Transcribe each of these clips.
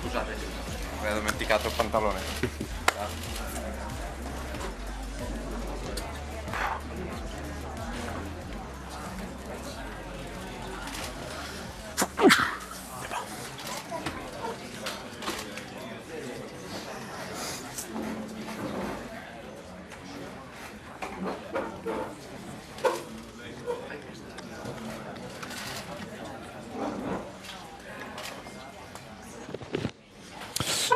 Scusate, avevo dimenticato il pantalone.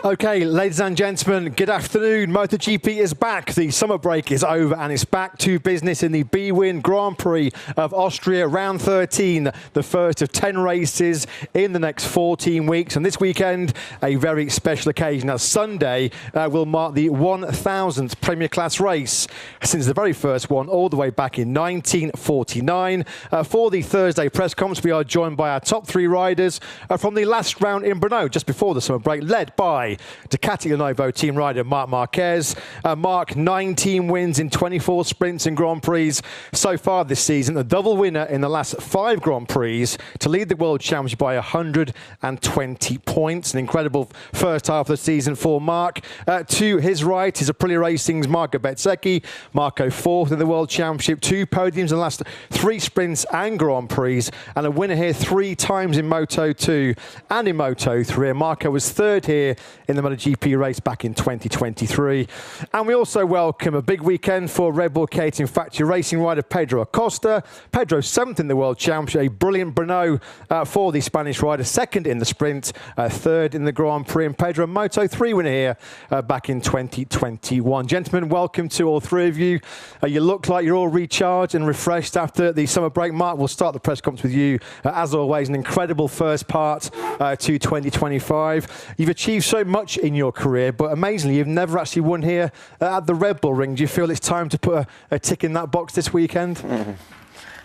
Okay, ladies and gentlemen, good afternoon. MotoGP is back. The summer break is over and it's back to business in the BWIN Grand Prix of Austria, round 13, the first of 10 races in the next 14 weeks. And this weekend, a very special occasion, as Sunday will mark the 1000th Premier Class race since the very first one all the way back in 1949. For the Thursday press conference, we are joined by our top three riders from the last round in Brno, just before the summer break, led by Ducati Lenovo team rider Marc Marquez. Marc, 19 wins in 24 sprints and Grand Prix so far this season, a double winner in the last 5 Grand Prix to lead the World Championship by 120 points. An incredible first half of the season for Marc. To his right is Aprilia Racing's Marco Bezzecchi. Marco 4th in the World Championship, 2 podiums in the last 3 sprints and Grand Prix, and a winner here 3 times in Moto2 and in Moto3. Marco was 3rd here in the MotoGP race back in 2023. And we also welcome a big weekend for Red Bull Catering Factory Racing rider Pedro Acosta. Pedro 7th in the World Championship, a brilliant Brno for the Spanish rider, 2nd in the sprint, 3rd in the Grand Prix. And Pedro, Moto3 winner here back in 2021. Gentlemen, welcome to all 3 of you. You look like you're all recharged and refreshed after the summer break. Marc, we'll start the press conference with you. As always, an incredible first part to 2025. You've achieved so much in your career, but amazingly, you've never actually won here at the Red Bull Ring. Do you feel it's time to put a tick in that box this weekend? Mm-hmm.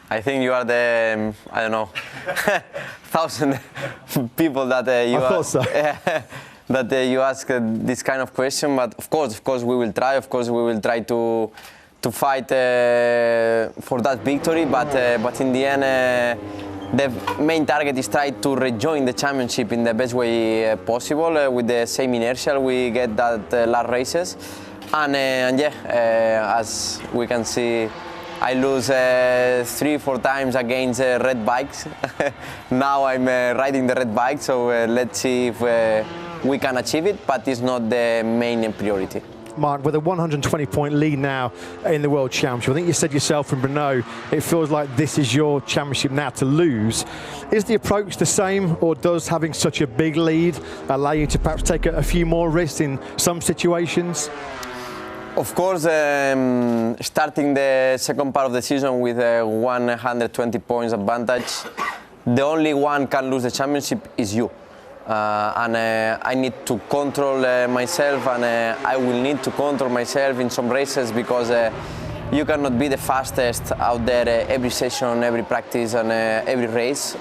I think you are the, I don't know, 1,000 people that you I thought so. that you ask this kind of question. But of course, we will try. Of course, we will try to fight for that victory. But in the end, the main target is try to rejoin the championship in the best way possible with the same inertia we get that last races. And yeah, as we can see, I lose 3-4 times against red bikes. Now I'm riding the red bike, so let's see if we can achieve it, but it's not the main priority. Marc, with a 120-point lead now in the World Championship, I think you said yourself from Brno, it feels like this is your championship now to lose. Is the approach the same, or does having such a big lead allow you to perhaps take a few more risks in some situations? Of course, starting the second part of the season with a 120 points advantage, the only one can lose the championship is you. I need to control myself, and I will need to control myself in some races, because you cannot be the fastest out there every session, every practice, and every race.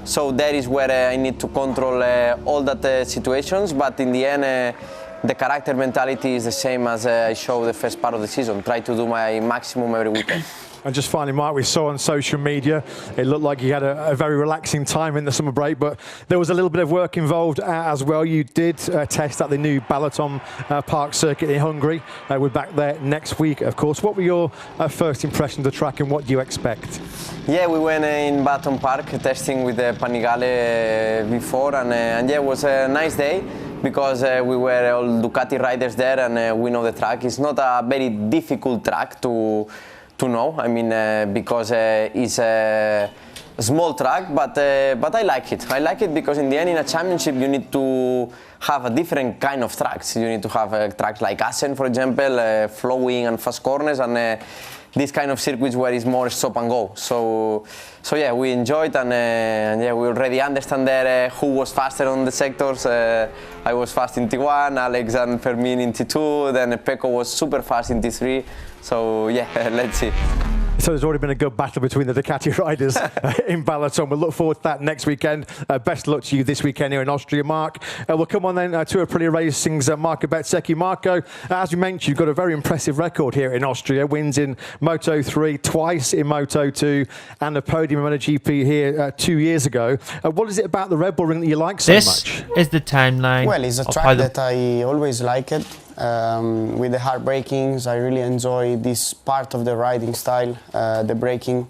So that is where I need to control all that situations, but in the end, the character mentality is the same as I showed the first part of the season. Try to do my maximum every weekend. And just finally, Marc, we saw on social media, it looked like you had a very relaxing time in the summer break, but there was a little bit of work involved as well. You did test at the new Balaton Park circuit in Hungary. We're back there next week, of course. What were your first impressions of the track, and what do you expect? Yeah, we went in Balaton Park testing with Panigale before, and yeah, it was a nice day, because we were all Ducati riders there, and we know the track. It's not a very difficult track to know. I mean, because it's a small track, but I like it. I like it because in the end, in a championship, you need to have a different kind of tracks. You need to have a track like Assen, for example, flowing and fast corners, and this kind of circuits where it's more stop and go. So yeah, we enjoyed, and yeah, we already understand there who was faster on the sectors. I was fast in T1, Alex and Fermin in T2, then Pecco was super fast in T3. So yeah, let's see. So there's already been a good battle between the Ducati riders in Balaton. We'll look forward to that next weekend. Best of luck to you this weekend here in Austria, Mark. We'll come on then to Aprilia Racing's Marco Bezzecchi. Marco, as we mentioned, you've got a very impressive record here in Austria. Wins in Moto3, twice in Moto2, and a podium in MotoGP here 2 years ago. What is it about the Red Bull Ring that you like so much? This is the timeline. Well, it's a track that I always like it. With the hard brakings, I really enjoy this part of the riding style, the braking,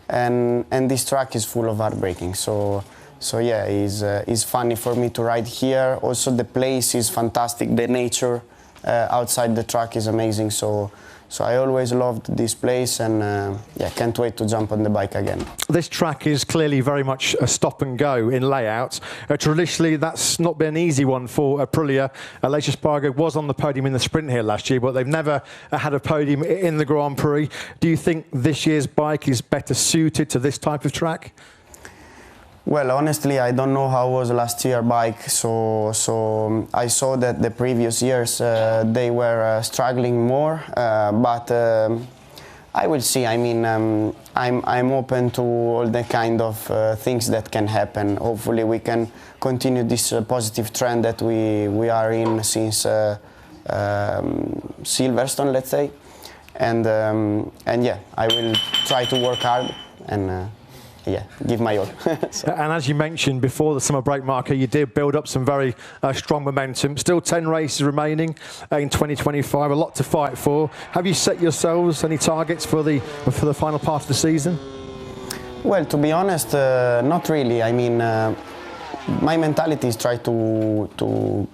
and this track is full of hard braking. So yeah, it's funny for me to ride here. Also, the place is fantastic. The nature outside the track is amazing. So I always loved this place, and yeah, can't wait to jump on the bike again. This track is clearly very much a stop and go in layout. Traditionally, that's not been an easy one for Aprilia. Aleix Espargaro was on the podium in the sprint here last year, but they've never had a podium in the Grand Prix. Do you think this year's bike is better suited to this type of track? Well, honestly, I don't know how was last year's bike, so I saw that the previous years they were struggling more, but I will see. I mean, I'm open to all the kind of things that can happen. Hopefully, we can continue this positive trend that we are in since Silverstone, let's say, and yeah, I will try to work hard and. Yeah, give my all. And as you mentioned before the summer break, Marco, you did build up some very strong momentum. Still 10 races remaining in 2025, a lot to fight for. Have you set yourselves any targets for the final part of the season? Well, to be honest, not really. I mean, my mentality is try to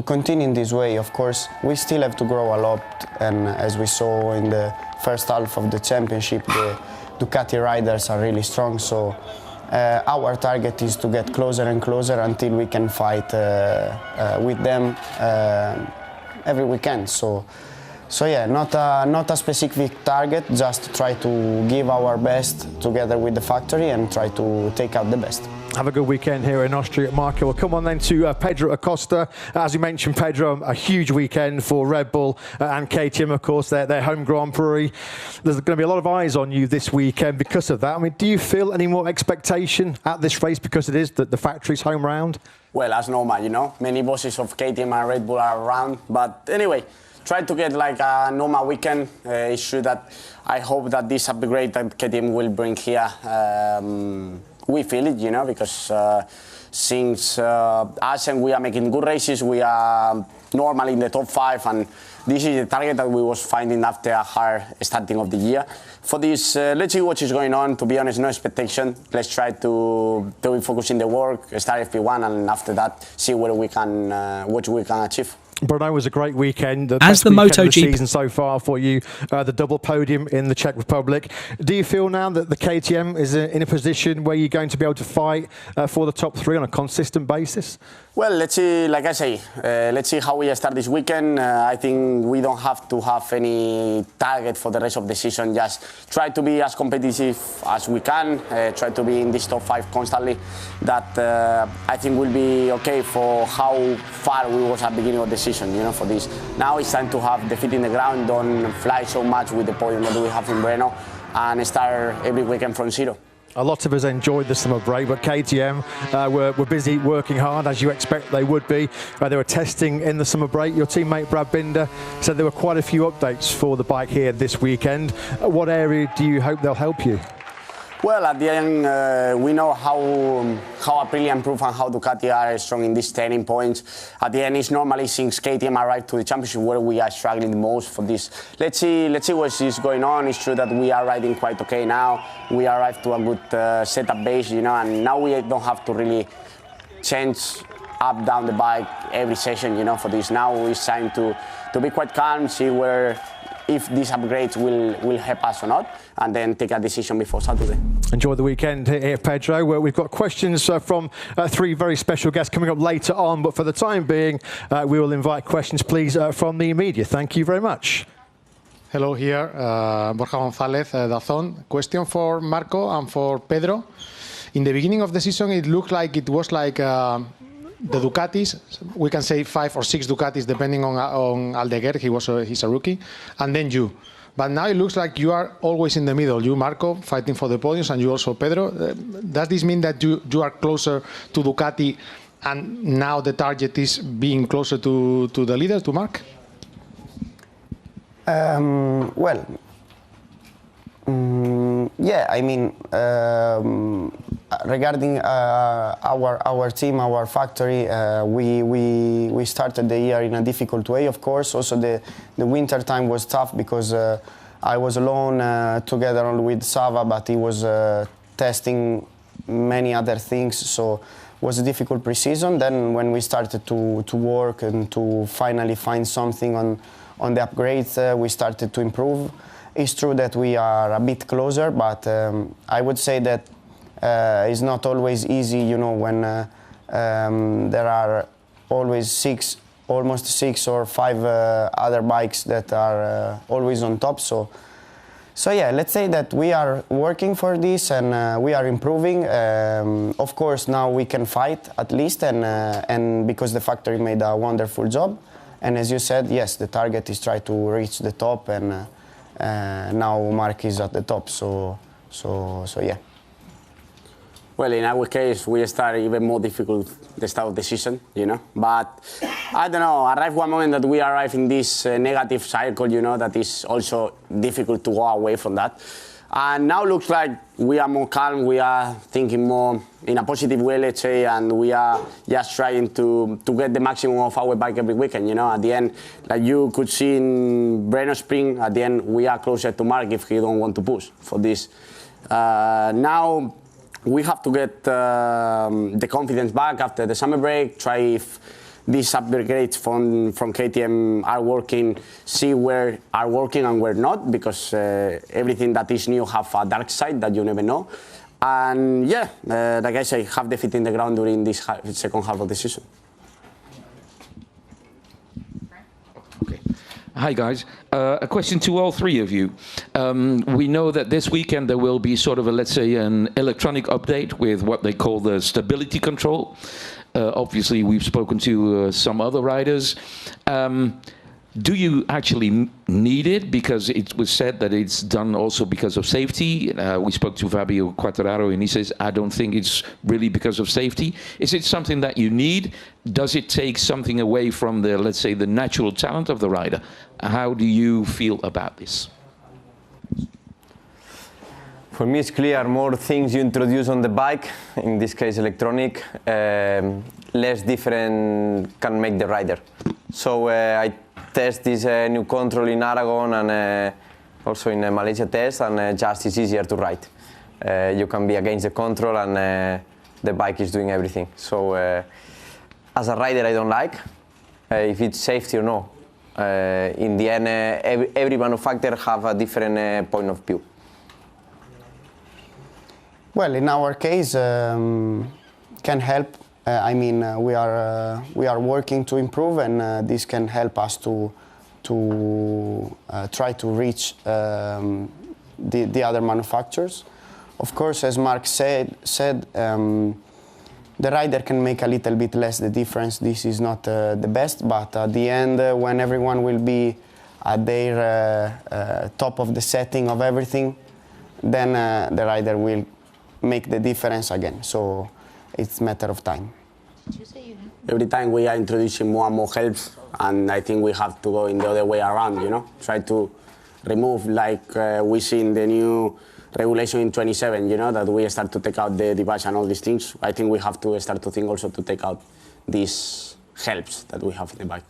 continue in this way. Of course, we still have to grow a lot, and as we saw in the first half of the championship, the Ducati riders are really strong, so our target is to get closer and closer until we can fight with them every weekend. So yeah, not a specific target, just try to give our best together with the factory and try to take out the best. Have a good weekend here in Austria, Marco. We'll come on then to Pedro Acosta. As you mentioned, Pedro, a huge weekend for Red Bull and KTM, of course, their home Grand Prix. There's going to be a lot of eyes on you this weekend because of that. I mean, do you feel any more expectation at this race because it is the factory's home round? Well, as normal, you know. Many bosses of KTM and Red Bull are around. But anyway, try to get like a normal weekend. It's true that I hope that this upgrade that KTM will bring here, we feel it, you know, because since us and we are making good races, we are normally in the top 5, and this is the target that we was finding after a hard starting of the year. For this, let's see what is going on. To be honest, no expectation. Let's try to focus in the work, start FP1, and after that, see where we can, what we can achieve. Brno was a great weekend. As the MotoGP season so far for you, the double podium in the Czech Republic. Do you feel now that the KTM is in a position where you're going to be able to fight for the top 3 on a consistent basis? Well, let's see, like I say, let's see how we start this weekend. I think we don't have to have any target for the rest of the season. Just try to be as competitive as we can, try to be in this top 5 constantly. That I think will be okay for how far we was at the beginning of the season, you know, for this. Now it's time to have the feet in the ground, don't fly so much with the podium that we have in Brno, and start every weekend from zero. A lot of us enjoyed the summer break, but KTM were busy working hard, as you expect they would be. They were testing in the summer break. Your teammate Brad Binder said there were quite a few updates for the bike here this weekend. What area do you hope they'll help you? Well, at the end, we know how Aprilia improved and how Ducati are strong in these turning points. At the end, it's normally since KTM arrived to the championship where we are struggling the most for this. Let's see what is going on. It's true that we are riding quite okay now. We arrived to a good setup base, you know, and now we don't have to really change up down the bike every session, you know, for this. Now it's time to be quite calm, see where if these upgrades will help us or not, and then take a decision before Saturday. Enjoy the weekend here, Pedro. Where we've got questions from 3 very special guests coming up later on, but for the time being, we will invite questions, please, from the media. Thank you very much. Hello, here, Borja González, Dazón. Question for Marco and for Pedro. In the beginning of the season, it looked like it was like the Ducatis, we can say 5 or 6 Ducatis, depending on Aldeguer, he's a rookie, and then you. But now it looks like you are always in the middle. You, Marco, fighting for the podiums, and you also, Pedro. Does this mean that you are closer to Ducati, and now the target is being closer to the leader, to Marc? Well, yeah, I mean, regarding our team, our factory, we started the year in a difficult way, of course. Also, the winter time was tough because I was alone together with Sava, but he was testing many other things, so it was a difficult pre-season. Then when we started to work and to finally find something on the upgrades, we started to improve. It's true that we are a bit closer, but I would say that it's not always easy, you know, when there are always almost six or five other bikes that are always on top. So yeah, let's say that we are working for this and we are improving. Of course, now we can fight at least, and because the factory made a wonderful job. And as you said, yes, the target is try to reach the top, and now Marc is at the top. So yeah. Well, in our case, we start even more difficult the start of the season, you know. But I don't know, arrive one moment that we arrive in this negative cycle, you know, that is also difficult to go away from that. And now looks like we are more calm, we are thinking more in a positive way, let's say, and we are just trying to get the maximum of our bike every weekend, you know. At the end, like you could see in Brno Spring, at the end, we are closer to Marc if he don't want to push for this. Now, we have to get the confidence back after the summer break, try if these upgrades from KTM are working, see where are working and where not, because everything that is new have a dark side that you never know. And yeah, like I say, have the feet in the ground during this second half of the season. Okay. Hi guys, a question to all three of you. We know that this weekend there will be sort of a, let's say, an electronic update with what they call the stability control. Obviously we've spoken to some other riders. Do you actually need it? Because it was said that it's done also because of safety. We spoke to Fabio Quartararo and he says, I don't think it's really because of safety. Is it something that you need? Does it take something away from the, let's say, the natural talent of the rider? How do you feel about this? For me, it's clear, more things you introduce on the bike, in this case electronic, less different can make the rider. So I test this new control in Aragon and also in Malaysia test, and just it's easier to ride. You can be against the control and the bike is doing everything. So as a rider, I don't like if it's safety or no. In the end, every manufacturer have a different point of view. Well, in our case, can help. I mean, we are working to improve, and this can help us to try to reach the other manufacturers. Of course, as Marc said, the rider can make a little bit less the difference. This is not the best, but at the end, when everyone will be at their top of the setting of everything, then the rider will make the difference again. So it's a matter of time. Every time we are introducing more and more helps, and I think we have to go in the other way around, you know, try to remove, like we see in the new regulation in 27, you know, that we start to take out the device and all these things. I think we have to start to think also to take out these helps that we have in the bike.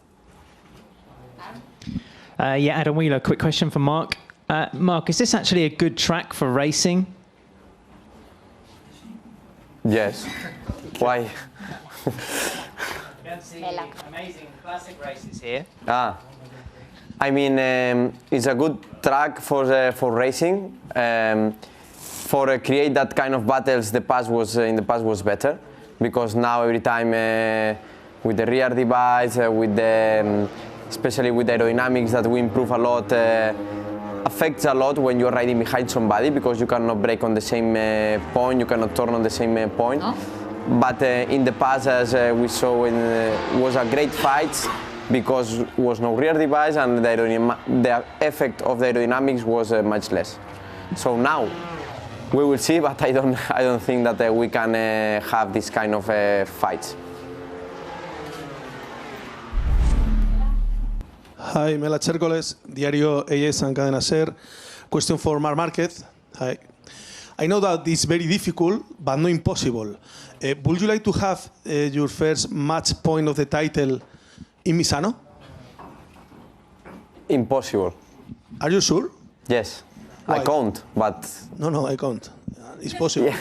Yeah, Adam Wheeler, quick question for Marc. Marc, is this actually a good track for racing? Yes. Why? Amazing classic races here. I mean, it's a good track for racing. For create that kind of battles, in the past was better, because now every time with the rear device, with the especially with aerodynamics that we improve a lot, affects a lot when you're riding behind somebody, because you cannot brake on the same point, you cannot turn on the same point. Oh. But in the past, as we saw, it was a great fight because was no rear device and the effect of the aerodynamics was much less. So now we will see, but I don't think that we can have this kind of fights. Hi, Mela Chércoles, Diario AS and Cadena SER. Question for Marc Márquez. Hi. I know that it's very difficult, but not impossible. Would you like to have your first match point of the title in Misano? Impossible. Are you sure? Yes. Why? I can't, but... No, I can't. It's possible. Yeah.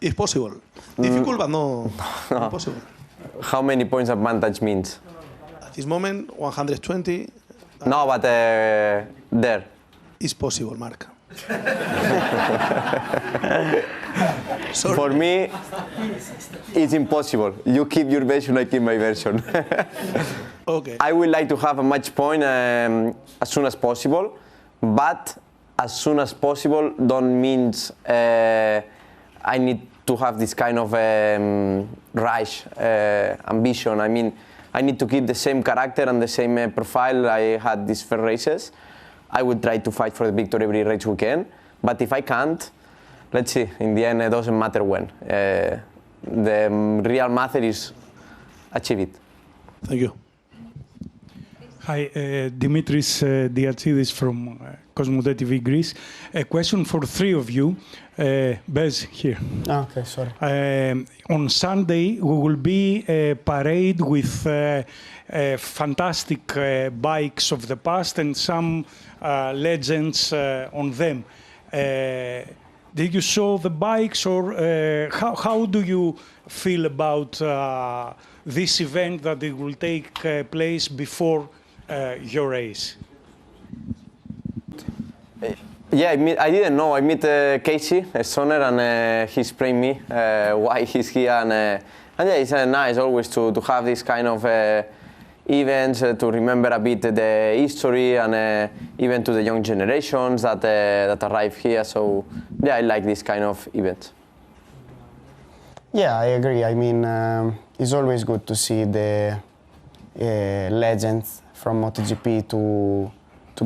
It's possible. Difficult, but no impossible. How many points advantage means? At this moment, 120. No, but there. It's possible, Marc. For me, it's impossible. You keep your version, I keep my version. Okay. I would like to have a match point as soon as possible, but as soon as possible don't means I need to have this kind of rash ambition. I mean, I need to keep the same character and the same profile I had these first races. I would try to fight for the victory every race weekend, but if I can't, let's see. In the end, it doesn't matter when. The real matter is achieve it. Thank you. Hi, Dimitris Diatsidis from Cosmote TV Greece. A question for three of you. Bez here. Okay, sorry. On Sunday, we will be a parade with fantastic bikes of the past and some legends on them. Did you show the bikes, or how do you feel about this event that it will take place before your race? Yeah, I didn't know. I met Casey Stoner, and he explained me why he's here. And yeah, it's nice always to have this kind of events, to remember a bit the history, and even to the young generations that arrive here. So yeah, I like this kind of events. Yeah, I agree. I mean, it's always good to see the legends from MotoGP to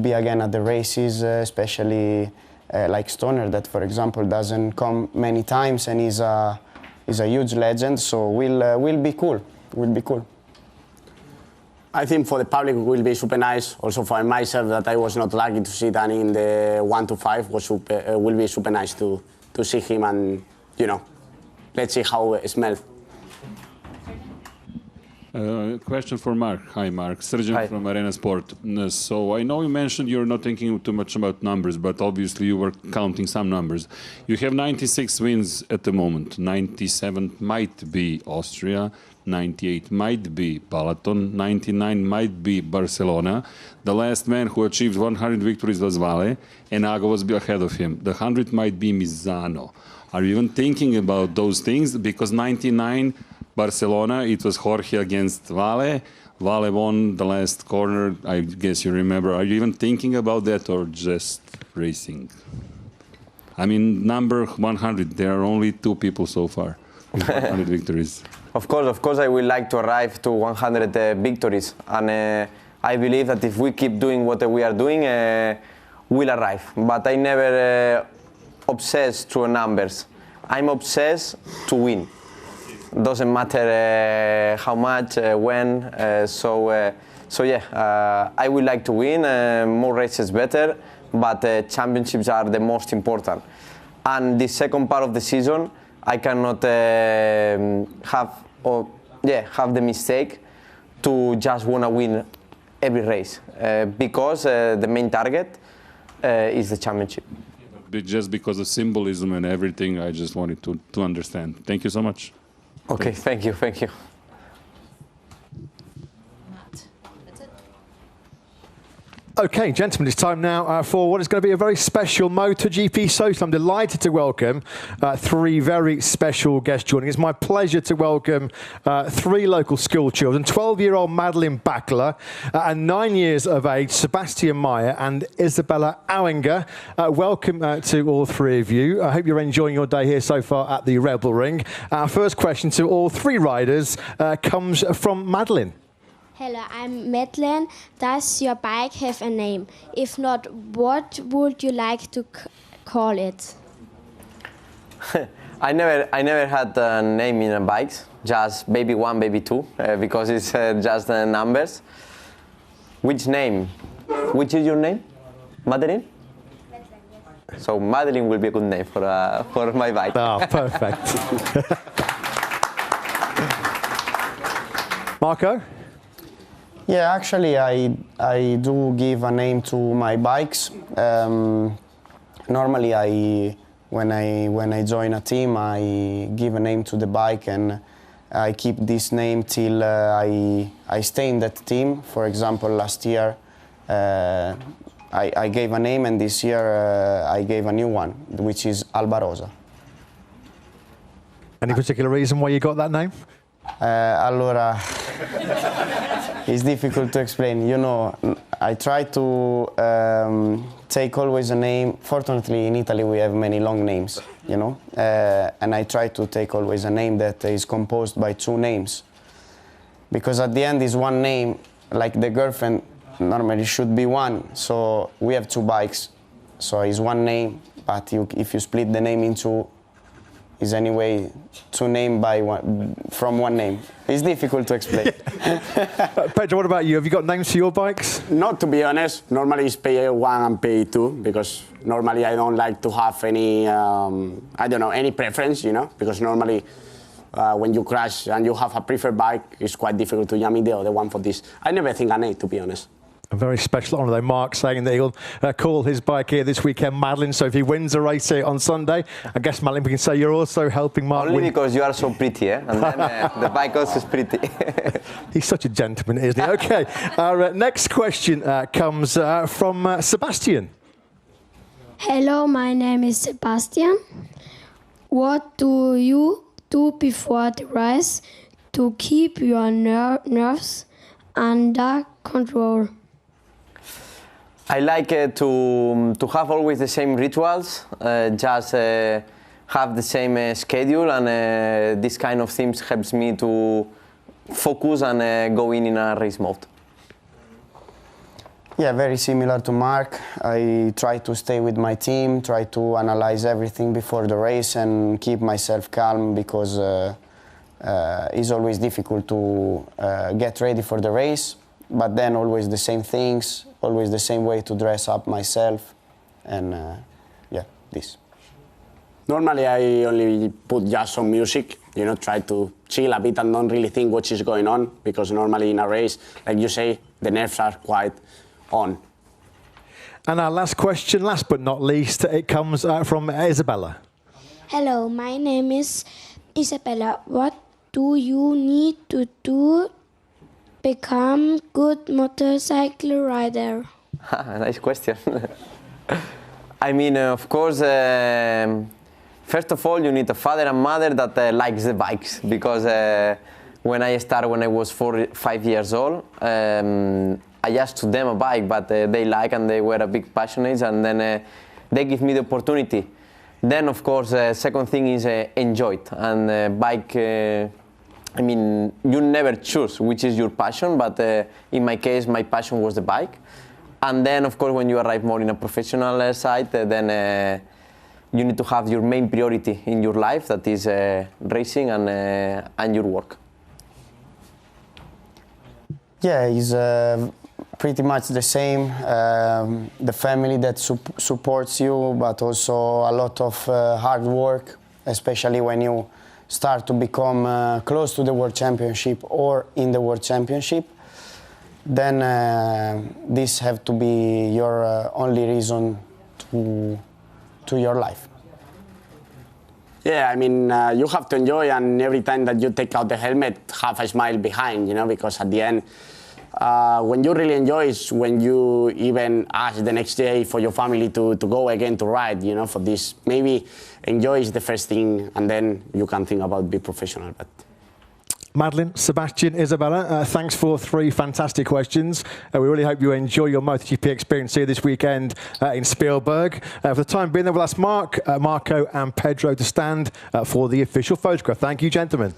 be again at the races, especially like Stoner, that for example doesn't come many times and is a huge legend. So will be cool. Will be cool. I think for the public it will be super nice. Also for myself, that I was not lucky to see Danny in the 1 to 5 will be super nice to see him, and let's see how it smells. Question for Marc. Hi, Marc. Sergeant Hi. from Arena Sport. So I know you mentioned you're not thinking too much about numbers, but obviously you were counting some numbers. You have 96 wins at the moment. 97 might be Austria. 98 might be Palaton. 99 might be Barcelona. The last man who achieved 100 victories was Vale, and Ago was ahead of him. The 100 might be Misano. Are you even thinking about those things? Because 99 Barcelona, it was Jorge against Vale. Vale won the last corner, I guess you remember. Are you even thinking about that, or just racing? I mean, number 100, there are only 2 people so far with 100 victories. Of course, I would like to arrive to 100 victories. And I believe that if we keep doing what we are doing, we'll arrive. But I never obsessed to numbers. I'm obsessed to win. Doesn't matter how much, when. So yeah, I would like to win. More races better, but championships are the most important. And the second part of the season, I cannot have the mistake to just want to win every race, because the main target is the championship. Just because of symbolism and everything, I just wanted to understand. Thank you so much. Okay, thank you. Okay, gentlemen, it's time now for what is going to be a very special MotoGP social. I'm delighted to welcome 3 very special guests joining. It's my pleasure to welcome 3 local school children, 12-year-old Madeline Backler, and 9 years of age, Sebastian Meyer and Isabella Auinger. Welcome to all 3 of you. I hope you're enjoying your day here so far at the Rebel Ring. Our first question to all 3 riders comes from Madeline. Hello, I'm Madeline. Does your bike have a name? If not, what would you like to call it? I never had a name in a bikes, just baby 1, baby 2, because it's just numbers. Which name? Which is your name? Madeline? So Madeline will be a good name for my bike. Oh, perfect. Marco? Yeah, actually, I do give a name to my bikes. Normally, when I join a team, I give a name to the bike, and I keep this name till I stay in that team. For example, last year I gave a name, and this year I gave a new one, which is Albarosa. Any particular reason why you got that name? Allora, it's difficult to explain. You know, I try to take always a name. Fortunately, in Italy we have many long names, you know, and I try to take always a name that is composed by 2 names, because at the end is one name. Like the girlfriend normally should be one, so we have 2 bikes, so it's one name. But if you split the name into, is anyway 2 names from one name. It's difficult to explain. Pedro, what about you? Have you got names for your bikes? Not to be honest. Normally it's PA1 and PA2, because normally I don't like to have any, I don't know, any preference, you know, because normally when you crash and you have a preferred bike, it's quite difficult to yummy the other one for this. I never think an A, to be honest. A very special honour, though. Mark saying that he'll call his bike here this weekend, Madeline. So if he wins a race here on Sunday, I guess, Madeline, we can say you're also helping Mark Only win. because you are so pretty, eh? And then the bike also is pretty. He's such a gentleman, isn't he? Okay, our next question comes from Sebastian. Hello, my name is Sebastian. What do you do before the race to keep your nerves under control? I like to have always the same rituals, just have the same schedule, and this kind of things helps me to focus and go in a race mode. Yeah, very similar to Mark. I try to stay with my team, try to analyze everything before the race and keep myself calm, because it's always difficult to get ready for the race, but then always the same things, always the same way to dress up myself, and yeah, this. Normally I only put just some music, you know, try to chill a bit and don't really think what is going on, because normally in a race, like you say, the nerves are quite on. And our last question, last but not least, it comes from Isabella. Hello, my name is Isabella. What do you need to do become good motorcycle rider? Nice question. I mean, of course, first of all, you need a father and mother that likes the bikes, because when I started when I was 5 years old, I asked to them a bike, but they like and they were a big passionate, and then they give me the opportunity. Then, of course, second thing is enjoy it, and bike. I mean, you never choose which is your passion, but in my case, my passion was the bike. And then, of course, when you arrive more in a professional side, then you need to have your main priority in your life, that is racing and your work. Yeah, it's pretty much the same. The family that supports you, but also a lot of hard work, especially when you start to become close to the World Championship or in the World Championship. Then this have to be your only reason to your life. Yeah, I mean, you have to enjoy, and every time that you take out the helmet, have a smile behind, you know, because at the end, when you really enjoy is when you even ask the next day for your family to go again to ride, you know, for this. Maybe enjoy is the first thing, and then you can think about being professional. But Madeline, Sebastian, Isabella, thanks for 3 fantastic questions. We really hope you enjoy your MotoGP experience here this weekend in Spielberg. For the time being, we'll ask Mark, Marco and Pedro to stand for the official photograph. Thank you, gentlemen.